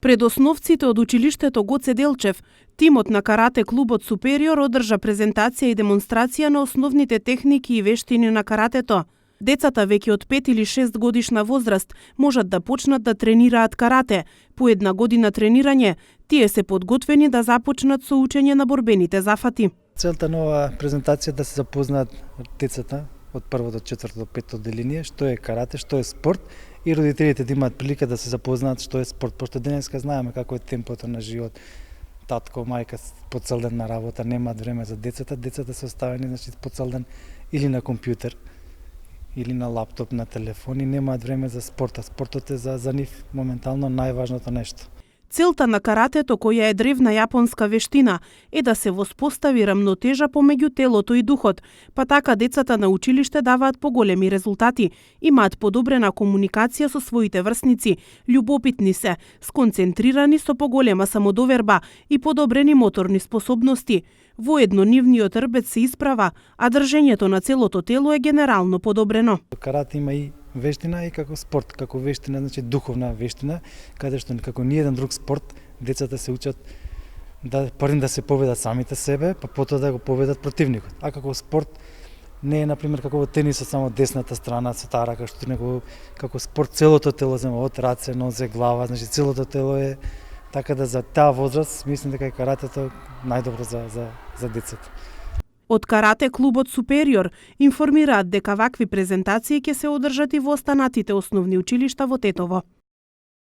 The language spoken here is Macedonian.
Пред основците од училиштето Гоце Делчев, тимот на карате клубот Супериор одржа презентација и демонстрација на основните техники и вештини на каратето. Децата веќе од 5 или 6 годишна возраст можат да почнат да тренираат карате. По една година тренирање, тие се подготвени да започнат со учење на борбените зафати. Целта на оваа презентација е да се запознаат децата од 1 до 4 до 5 одделение, што е карате, што е спорт, и родителите да имаат прилика да се запознаат што е спорт, пошто денеска знаеме како е темпото на живот. Татко, мајка по цел ден на работа, немаат време за децата, децата се оставени по цел ден или на компјутер, или на лаптоп, на телефон и немаат време за спорта. Спортот е за нив моментално најважното нешто. Целта на каратето, која е древна јапонска вештина, е да се воспостави рамнотежа помеѓу телото и духот, па така децата на училиште даваат поголеми резултати, имаат подобрена комуникација со своите врсници, љубопитни се, сконцентрирани со поголема самодоверба и подобрени моторни способности. Воедно нивниот рбец се исправа, а држењето на целото тело е генерално подобрено. Карате има и вештина и како спорт, како вештина, значи духовна вештина, каде што како ниеден друг спорт, децата се учат да првен да се победат самите себе, па потоа да го победат противникот. А како спорт не е на пример како во тенисот само десната страна со таа рака, што како спорт целото тело зема од раце, нозе, глава, значи целото тело е, така да за таа возраст мислам дека каратето најдобро за децата. Од карате клубот Супериор информираат дека вакви презентации ќе се одржат и во останатите основни училишта во Тетово.